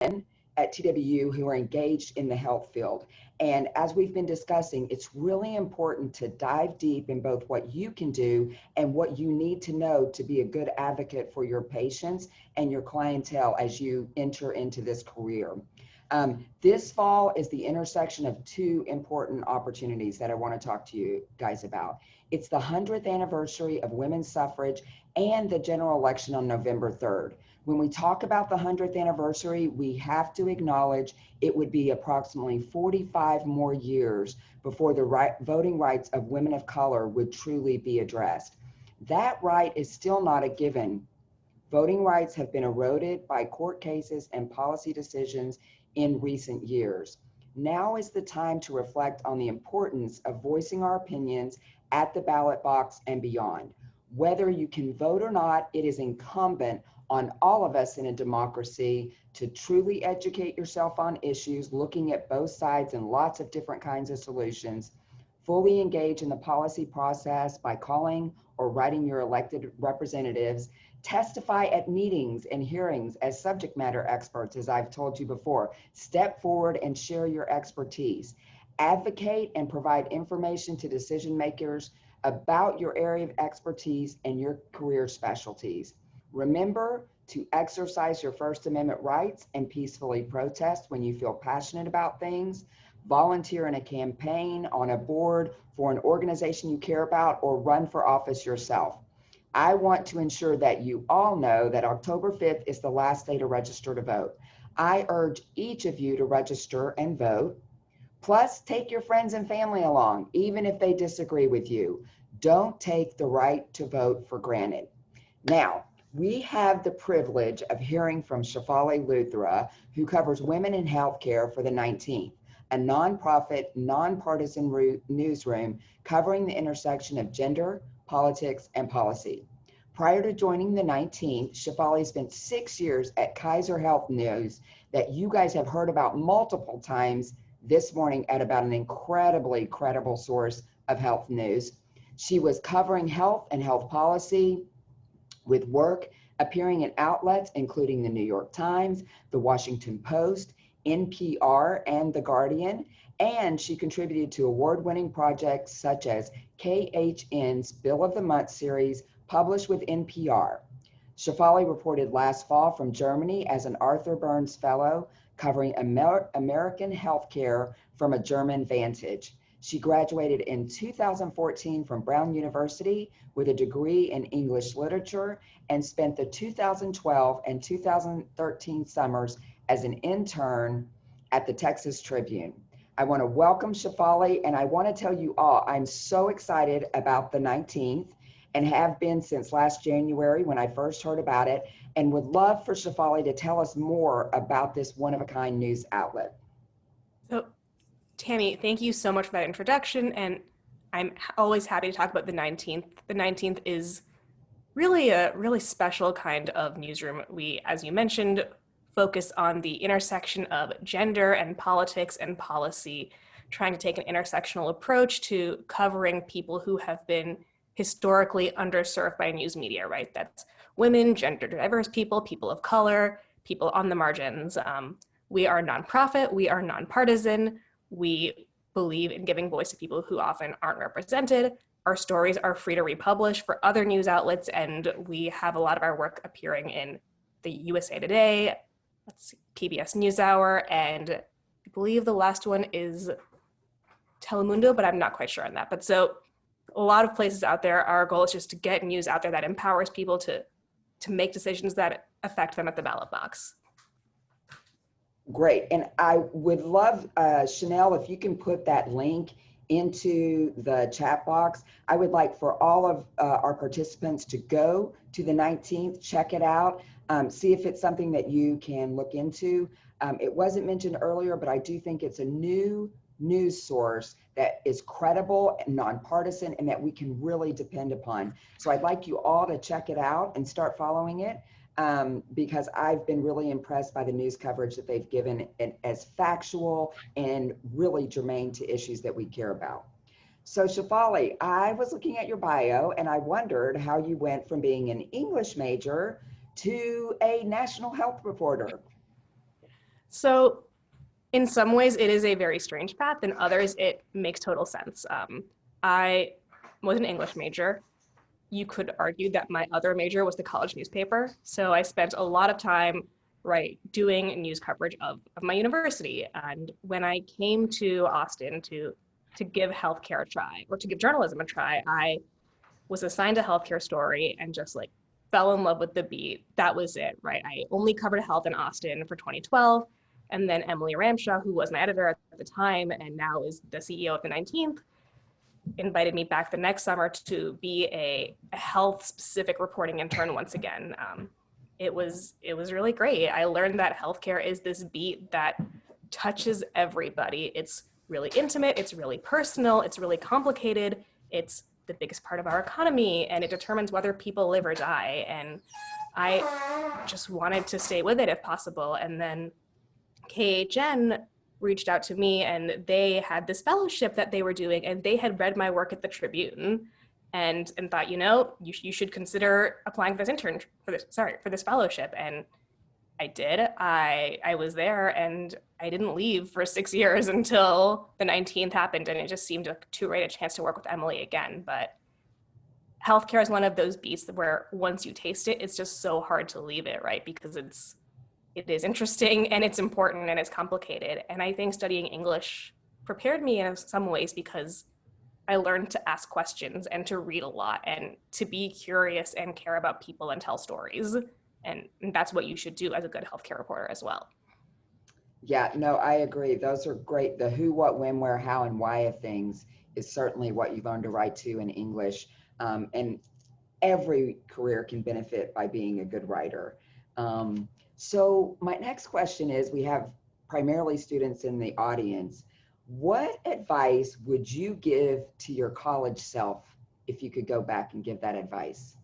at TWU who are engaged in the health field. And as we've been discussing, it's really important to dive deep in both what you can do and what you need to know to be a good advocate for your patients and your clientele as you enter into this career. This fall is the intersection of two important opportunities that I want to talk to you guys about. It's the 100th anniversary of women's suffrage and the general election on November 3rd. When we talk about the 100th anniversary, we have to acknowledge it would be approximately 45 more years before the voting rights of women of color would truly be addressed. That right is still not a given. Voting rights have been eroded by court cases and policy decisions in recent years. Now is the time to reflect on the importance of voicing our opinions at the ballot box and beyond. Whether you can vote or not, it is incumbent on all of us in a democracy to truly educate yourself on issues, looking at both sides and lots of different kinds of solutions, fully engage in the policy process by calling or writing your elected representatives, testify at meetings and hearings as subject matter experts, as I've told you before, step forward and share your expertise, advocate and provide information to decision makers about your area of expertise and your career specialties. Remember to exercise your First Amendment rights and peacefully protest when you feel passionate about things. Volunteer in a campaign, on a board for an organization you care about, or run for office yourself. I want to ensure that you all know that October 5th is the last day to register to vote. I urge each of you to register and vote. Plus, take your friends and family along, even if they disagree with you. Don't take the right to vote for granted. Now, we have the privilege of hearing from Shefali Luthra, who covers women in healthcare for the 19th, a nonprofit, nonpartisan newsroom covering the intersection of gender, politics, and policy. Prior to joining the 19th, Shefali spent 6 years at Kaiser Health News that you guys have heard about multiple times this morning at about an incredibly credible source of health news. She was covering health and health policy with work appearing in outlets including the New York Times, the Washington Post, NPR, and The Guardian, and she contributed to award-winning projects such as KHN's Bill of the Month series published with NPR. Shefali reported last fall from Germany as an Arthur Burns Fellow covering American healthcare from a German vantage. She graduated in 2014 from Brown University with a degree in English literature and spent the 2012 and 2013 summers as an intern at the Texas Tribune. I want to welcome Shefali, and I want to tell you all, I'm so excited about the 19th and have been since last January when I first heard about it, and would love for Shefali to tell us more about this one-of-a-kind news outlet. So, Tammy, thank you so much for that introduction, and I'm always happy to talk about the 19th. The 19th is really a really special kind of newsroom. We, as you mentioned, focus on the intersection of gender and politics and policy, trying to take an intersectional approach to covering people who have been historically underserved by news media, right? That's women, gender diverse people, people of color, people on the margins. We are a nonprofit, we are nonpartisan, we believe in giving voice to people who often aren't represented. Our stories are free to republish for other news outlets, and we have a lot of our work appearing in the USA Today, PBS NewsHour, and I believe the last one is Telemundo, but I'm not quite sure on that. But so a lot of places out there, our goal is just to get news out there that empowers people to make decisions that affect them at the ballot box. Great, and I would love, Chanel, if you can put that link into the chat box. I would like for all of our participants to go to the 19th, check it out, see if it's something that you can look into. It wasn't mentioned earlier, but I do think it's a new news source that is credible and nonpartisan and that we can really depend upon. So I'd like you all to check it out and start following it. Because I've been really impressed by the news coverage that they've given as factual and really germane to issues that we care about. So Shefali, I was looking at your bio and I wondered how you went from being an English major to a national health reporter. So in some ways it is a very strange path, in others it makes total sense. I was an English major. You could argue that my other major was the college newspaper. So I spent a lot of time, right, doing news coverage of my university. And when I came to Austin to give healthcare a try, or to give journalism a try, I was assigned a healthcare story and just like fell in love with the beat. That was it, right? I only covered health in Austin for 2012. And then Emily Ramshaw, who was my editor at the time and now is the CEO of the 19th, invited me back the next summer to be a health specific reporting intern once again. It was really great. I learned that healthcare is this beat that touches everybody. It's really intimate, it's really personal, it's really complicated, it's the biggest part of our economy, and it determines whether people live or die. And I just wanted to stay with it if possible. And then KHN reached out to me, and they had this fellowship that they were doing, and they had read my work at the Tribune and thought, you know, you should consider applying for this fellowship. And I did. I was there, and I didn't leave for 6 years until the 19th happened, and it just seemed too great a chance to work with Emily again. But healthcare is one of those beats where once you taste it, it's just so hard to leave it, right? Because it is interesting and it's important and it's complicated. And I think studying English prepared me in some ways, because I learned to ask questions and to read a lot and to be curious and care about people and tell stories. And that's what you should do as a good healthcare reporter as well. Yeah, no, I agree. Those are great. The who, what, when, where, how, and why of things is certainly what you learn to write to in English. And every career can benefit by being a good writer. So my next question is, we have primarily students in the audience. What advice would you give to your college self if you could go back and give that advice?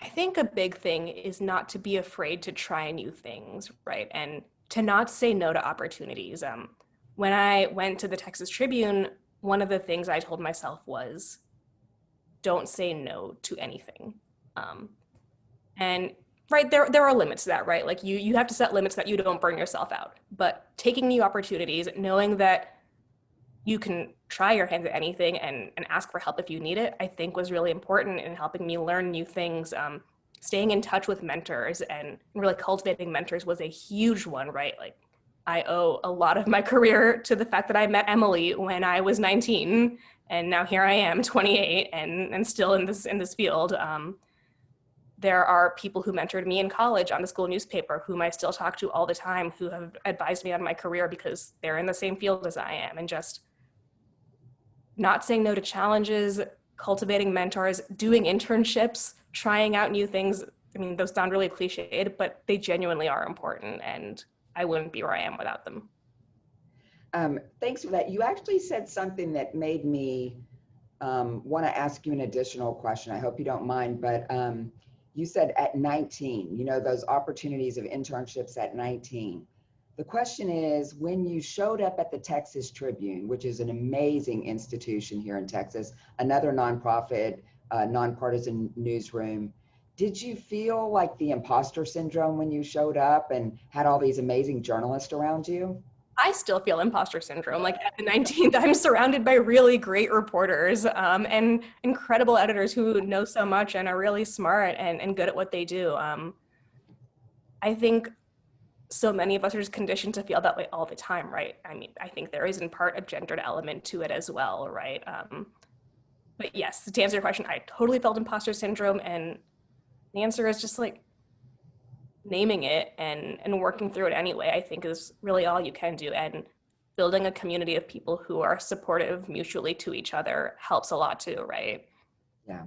I think a big thing is not to be afraid to try new things, right? And to not say no to opportunities. When I went to the Texas Tribune, one of the things I told myself was, don't say no to anything. And right, there are limits to that, right? Like you have to set limits that you don't burn yourself out. But taking new opportunities, knowing that you can try your hands at anything and ask for help if you need it, I think was really important in helping me learn new things. Staying in touch with mentors and really cultivating mentors was a huge one, right? Like I owe a lot of my career to the fact that I met Emily when I was 19, and now here I am, 28, and still in this field. There are people who mentored me in college on the school newspaper whom I still talk to all the time, who have advised me on my career because they're in the same field as I am. And just not saying no to challenges, cultivating mentors, doing internships, trying out new things. I mean, those sound really cliched, but they genuinely are important, and I wouldn't be where I am without them. Thanks for that. You actually said something that made me want to ask you an additional question. I hope you don't mind, but you said at 19, you know, those opportunities of internships at 19. The question is, when you showed up at the Texas Tribune, which is an amazing institution here in Texas, another nonprofit, nonpartisan newsroom, did you feel like the imposter syndrome when you showed up and had all these amazing journalists around you? I still feel imposter syndrome. Like at the 19th, I'm surrounded by really great reporters and incredible editors who know so much and are really smart and good at what they do. I think so many of us are just conditioned to feel that way all the time, right? I mean, I think there is in part a gendered element to it as well, right? But yes, to answer your question, I totally felt imposter syndrome, and the answer is just like naming it and working through it anyway, I think is really all you can do. And building a community of people who are supportive mutually to each other helps a lot too, right? Yeah.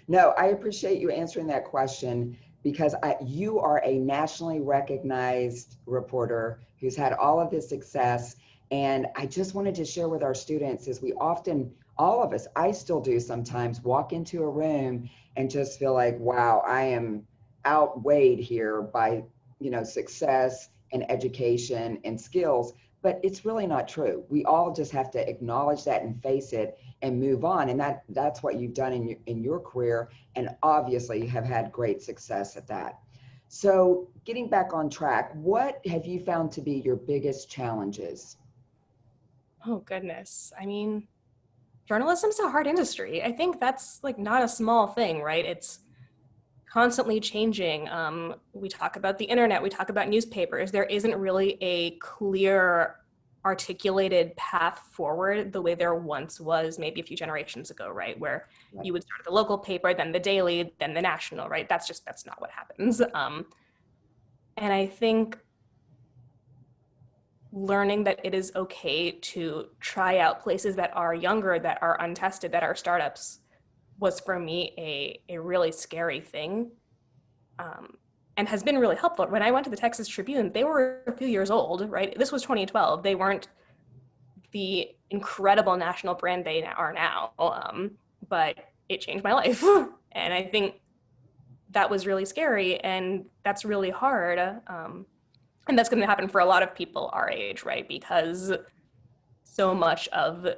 No, I appreciate you answering that question, because you are a nationally recognized reporter who's had all of this success. And I just wanted to share with our students, is we often, all of us, I still do sometimes, walk into a room and just feel like, wow, I am outweighed here by, you know, success and education and skills. But it's really not true. We all just have to acknowledge that and face it and move on. And that's what you've done in your career. And obviously you have had great success at that. So getting back on track, what have you found to be your biggest challenges? Oh, goodness. I mean, journalism's a hard industry. I think that's like not a small thing, right? It's constantly changing. We talk about the internet, we talk about newspapers. There isn't really a clear, articulated path forward the way there once was maybe a few generations ago, right? Where Right. you would start at the local paper, then the daily, then the national, right? That's not what happens. And I think learning that it is okay to try out places that are younger, that are untested, that are startups was for me a really scary thing, and has been really helpful. When I went to the Texas Tribune, they were a few years old, right? This was 2012. They weren't the incredible national brand they are now, but it changed my life. And I think that was really scary, and that's really hard. And that's going to happen for a lot of people our age, right? Because so much of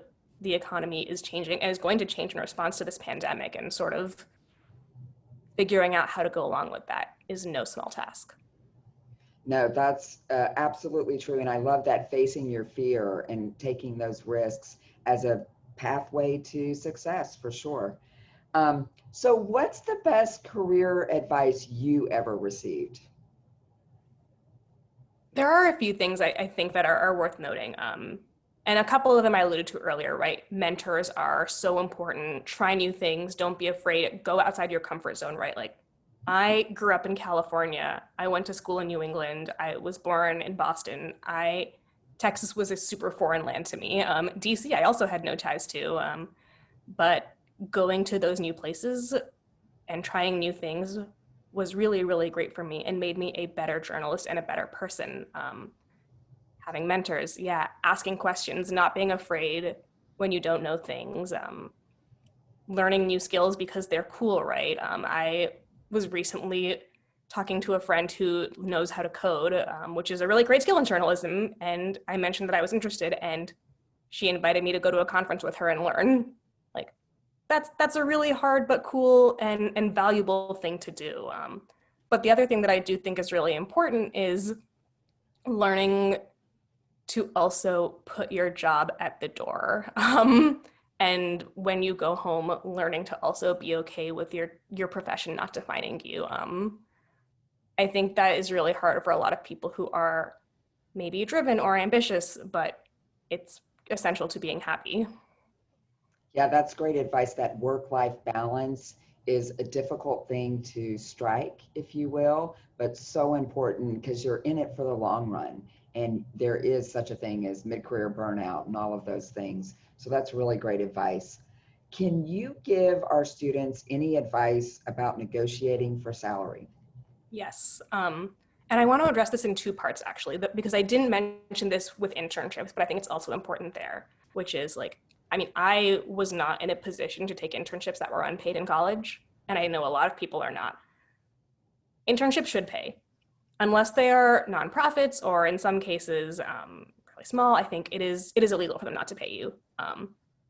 the economy is changing and is going to change in response to this pandemic, and sort of figuring out how to go along with that is no small task. No, that's absolutely true. And I love that, facing your fear and taking those risks as a pathway to success, for sure. So what's the best career advice you ever received? There are a few things I think that are worth noting. And a couple of them I alluded to earlier, right? Mentors are so important. Try new things. Don't be afraid. Go outside your comfort zone, right? Like, I grew up in California. I went to school in New England. I was born in Boston. Texas was a super foreign land to me. DC, I also had no ties to. But going to those new places and trying new things was really, really great for me and made me a better journalist and a better person. Having mentors, yeah, asking questions, not being afraid when you don't know things, learning new skills because they're cool, right? I was recently talking to a friend who knows how to code, which is a really great skill in journalism, and I mentioned that I was interested, and she invited me to go to a conference with her and learn. Like, that's a really hard but cool and valuable thing to do. But the other thing that I do think is really important is learning to also put your job at the door. And when you go home, learning to also be okay with your profession not defining you. I think that is really hard for a lot of people who are maybe driven or ambitious, but it's essential to being happy. Yeah, that's great advice. That work-life balance is a difficult thing to strike, if you will, but so important because you're in it for the long run. And there is such a thing as mid-career burnout and all of those things. So that's really great advice. Can you give our students any advice about negotiating for salary? Yes. And I want to address this in two parts, actually, because I didn't mention this with internships, but I think it's also important there, which is like, I mean, I was not in a position to take internships that were unpaid in college, and I know a lot of people are not. Internships should pay, unless they are nonprofits or in some cases really small. I think it is illegal for them not to pay you.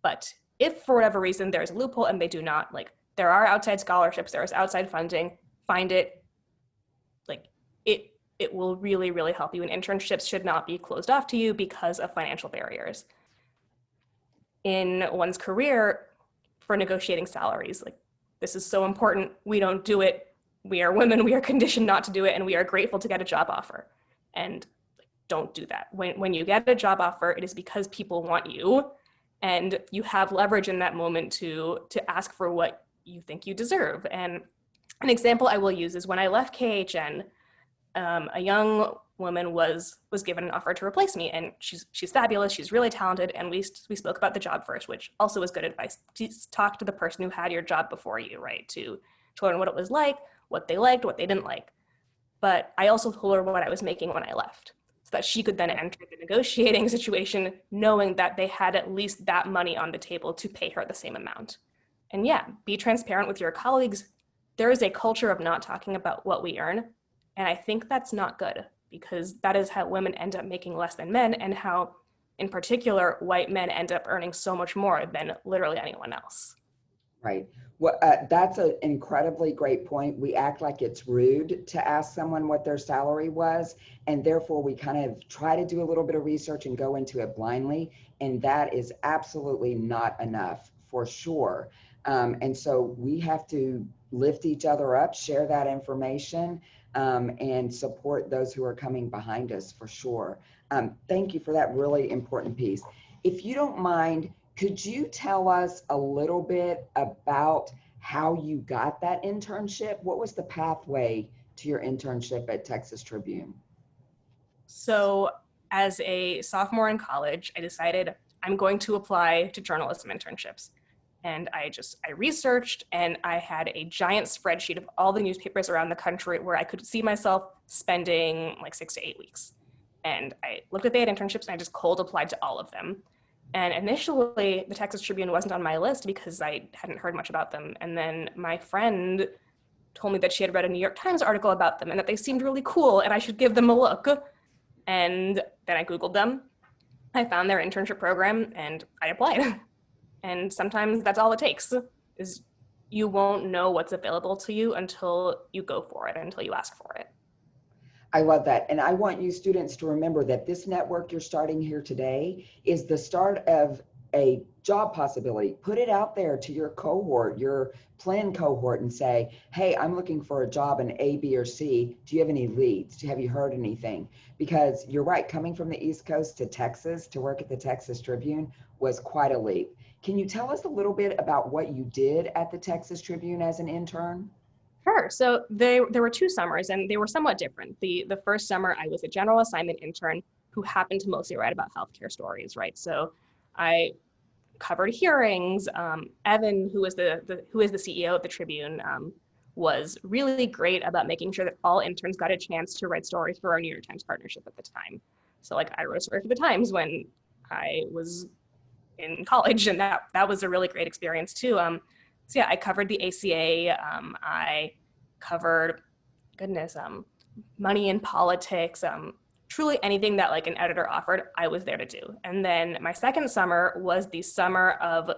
But if for whatever reason there's a loophole and they do not, like, there are outside scholarships, there is outside funding, find it. Like, it will really, really help you. And internships should not be closed off to you because of financial barriers in one's career for negotiating salaries. Like, this is so important. We don't do it. We are women. We are conditioned not to do it, and we are grateful to get a job offer. And don't do that. When you get a job offer, it is because people want you, and you have leverage in that moment to ask for what you think you deserve. And an example I will use is when I left KHN, a young woman was given an offer to replace me, and she's fabulous, she's really talented, and we spoke about the job first, which also was good advice. Just talk to the person who had your job before you, right, to learn what it was like, what they liked, what they didn't like. But I also told her what I was making when I left, so that she could then enter the negotiating situation knowing that they had at least that money on the table to pay her the same amount. And yeah, be transparent with your colleagues. There is a culture of not talking about what we earn, and I think that's not good, because that is how women end up making less than men, and how, in particular, white men end up earning so much more than literally anyone else. Right. Well, that's an incredibly great point. We act like it's rude to ask someone what their salary was, and therefore we kind of try to do a little bit of research and go into it blindly, and that is absolutely not enough for sure. And so we have to lift each other up, share that information, and support those who are coming behind us for sure. Thank you for that really important piece. If you don't mind, could you tell us a little bit about how you got that internship? What was the pathway to your internship at Texas Tribune? So as a sophomore in college, I decided I'm going to apply to journalism internships. And I researched, and I had a giant spreadsheet of all the newspapers around the country where I could see myself spending like 6 to 8 weeks. And I looked at they had internships, and I just cold applied to all of them. And initially, the Texas Tribune wasn't on my list because I hadn't heard much about them. And then my friend told me that she had read a New York Times article about them and that they seemed really cool and I should give them a look. And then I Googled them. I found their internship program and I applied. And sometimes that's all it takes, is you won't know what's available to you until you go for it, until you ask for it. I love that. And I want you students to remember that this network you're starting here today is the start of a job possibility. Put it out there to your cohort, your PLEN cohort, and say, hey, I'm looking for a job in A, B, or C. Do you have any leads? Have you heard anything? Because you're right, coming from the East Coast to Texas to work at the Texas Tribune was quite a leap. Can you tell us a little bit about what you did at the Texas Tribune as an intern? Sure. So there were 2 summers and they were somewhat different. The first summer I was a general assignment intern who happened to mostly write about healthcare stories, right? So I covered hearings. Evan, who is the CEO of the Tribune, was really great about making sure that all interns got a chance to write stories for our New York Times partnership at the time. So like I wrote a story for the Times when I was in college, and that was a really great experience too. So yeah, I covered the ACA. I covered, money in politics, truly anything that like an editor offered, I was there to do. And then my second summer was the summer of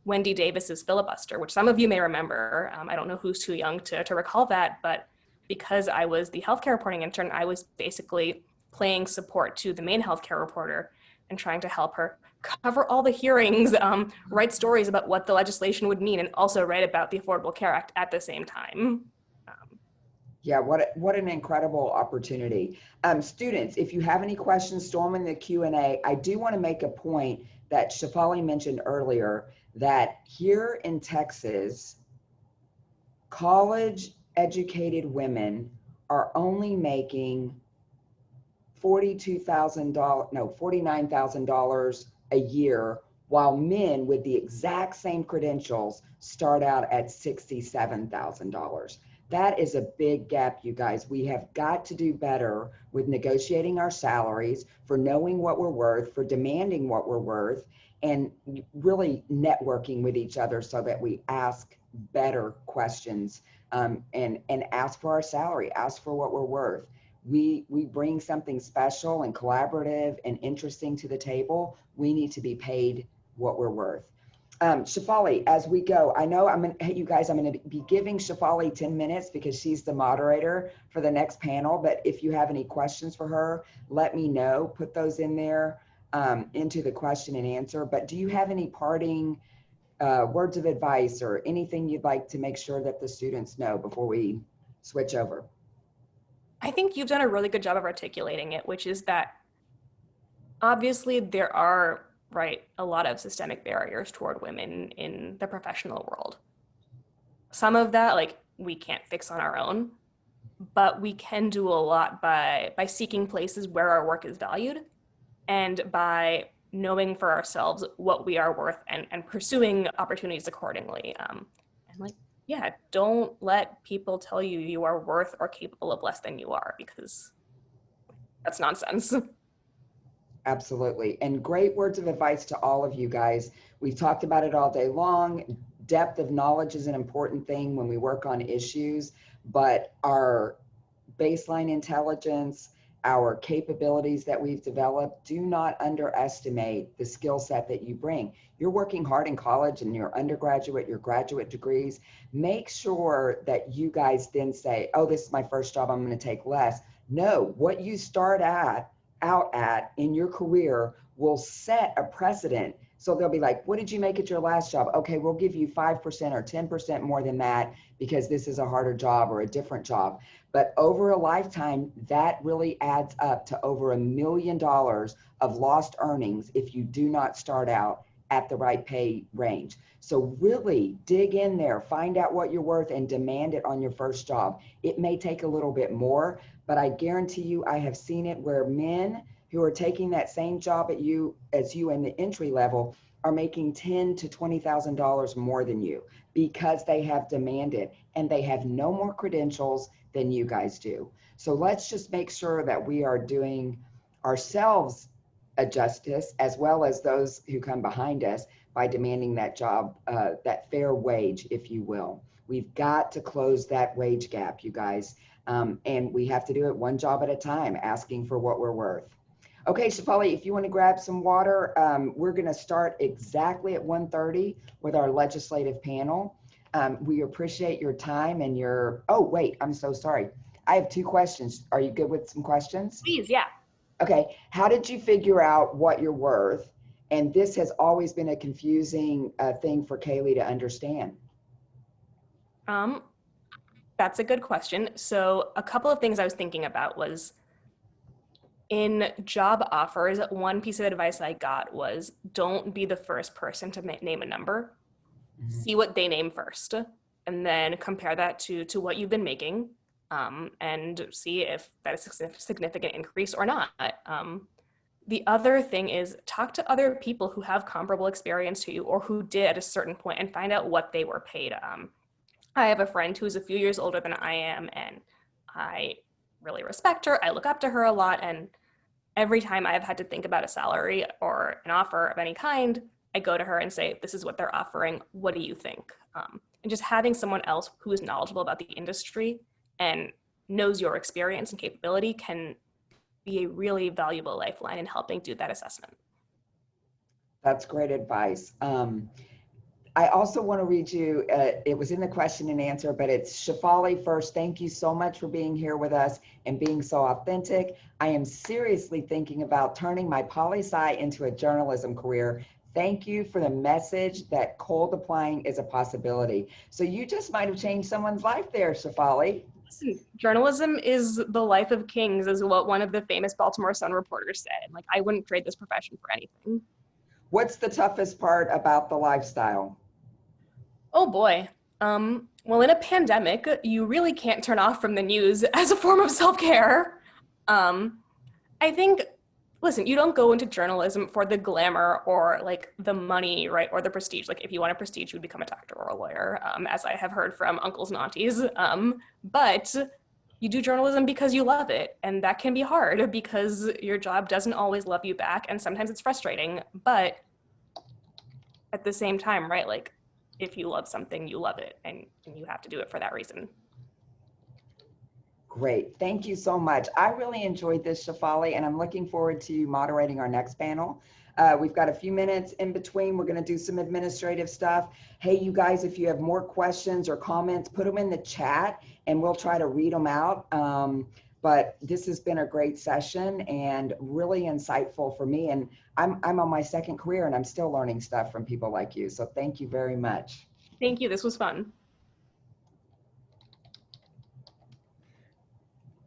Wendy Davis's filibuster, which some of you may remember. I don't know who's too young to recall that, but because I was the healthcare reporting intern, I was basically playing support to the main healthcare reporter and trying to help her cover all the hearings, write stories about what the legislation would mean, and also write about the Affordable Care Act at the same time. Yeah, what an incredible opportunity. Students, if you have any questions, storm in the Q&A. I do want to make a point that Shefali mentioned earlier, that here in Texas, college-educated women are only making $49,000 a year, while men with the exact same credentials start out at $67,000. That is a big gap, you guys. We have got to do better with negotiating our salaries, for knowing what we're worth, for demanding what we're worth, and really networking with each other so that we ask better questions, and ask for our salary, ask for what we're worth. We bring something special and collaborative and interesting to the table. We need to be paid what we're worth. Shefali, as we go, I know I'm going to be giving Shefali 10 minutes because she's the moderator for the next panel. But if you have any questions for her, let me know. Put those in there into the question and answer. But do you have any parting words of advice or anything you'd like to make sure that the students know before we switch over? I think you've done a really good job of articulating it, which is that obviously there are, right, a lot of systemic barriers toward women in the professional world. Some of that, like, we can't fix on our own, but we can do a lot by seeking places where our work is valued and by knowing for ourselves what we are worth and pursuing opportunities accordingly. And like, yeah, don't let people tell you you are worth or capable of less than you are, because that's nonsense. Absolutely. And great words of advice to all of you guys. We've talked about it all day long. Depth of knowledge is an important thing when we work on issues, but our baseline intelligence our capabilities that we've developed. Do not underestimate the skill set that you bring. You're working hard in college and your undergraduate, your graduate degrees. Make sure that you guys then say, oh, this is my first job, I'm going to take less. No, what you start out at in your career will set a precedent. So they'll be like, what did you make at your last job? Okay, we'll give you 5% or 10% more than that because this is a harder job or a different job. But over a lifetime, that really adds up to over $1 million of lost earnings if you do not start out at the right pay range. So really dig in there, find out what you're worth and demand it on your first job. It may take a little bit more, but I guarantee you, I have seen it where men who are taking that same job as you in the entry level are making $10,000 to $20,000 more than you because they have demanded and they have no more credentials than you guys do. So let's just make sure that we are doing ourselves a justice as well as those who come behind us by demanding that job, that fair wage, if you will. We've got to close that wage gap, you guys. And we have to do it one job at a time, asking for what we're worth. Okay, Shefali, if you want to grab some water, we're going to start exactly at 1:30 with our legislative panel. We appreciate your time and your, oh, wait, I'm so sorry. I have 2 questions. Are you good with some questions? Please, yeah. Okay, how did you figure out what you're worth? And this has always been a confusing thing for Kaylee to understand. That's a good question. So a couple of things I was thinking about was in job offers, one piece of advice I got was don't be the first person to name a number. Mm-hmm. See what they name first, and then compare that to what you've been making, and see if that is a significant increase or not. The other thing is talk to other people who have comparable experience to you or who did at a certain point and find out what they were paid. I have a friend who's a few years older than I am, and I really respect her. I look up to her a lot, and every time I've had to think about a salary or an offer of any kind, I go to her and say, this is what they're offering. What do you think? And just having someone else who is knowledgeable about the industry and knows your experience and capability can be a really valuable lifeline in helping do that assessment. That's great advice. I also want to read you, it was in the question and answer, but it's Shefali first. Thank you so much for being here with us and being so authentic. I am seriously thinking about turning my poli-sci into a journalism career. Thank you for the message that cold applying is a possibility. So you just might have changed someone's life there, Shefali. Listen, journalism is the life of kings, is what one of the famous Baltimore Sun reporters said. Like, I wouldn't trade this profession for anything. What's the toughest part about the lifestyle? Oh boy. Well, in a pandemic, you really can't turn off from the news as a form of self-care. I think, listen, you don't go into journalism for the glamour or like the money, right? Or the prestige. Like if you want a prestige, you would become a doctor or a lawyer, as I have heard from uncles and aunties. But you do journalism because you love it. And that can be hard because your job doesn't always love you back. And sometimes it's frustrating, but at the same time, right? Like, if you love something, you love it, and you have to do it for that reason. Great, thank you so much. I really enjoyed this, Shefali, and I'm looking forward to moderating our next panel. We've got a few minutes in between. We're gonna do some administrative stuff. Hey, you guys, if you have more questions or comments, put them in the chat and we'll try to read them out. But this has been a great session and really insightful for me. And I'm on my 2nd career and I'm still learning stuff from people like you. So thank you very much. Thank you, this was fun.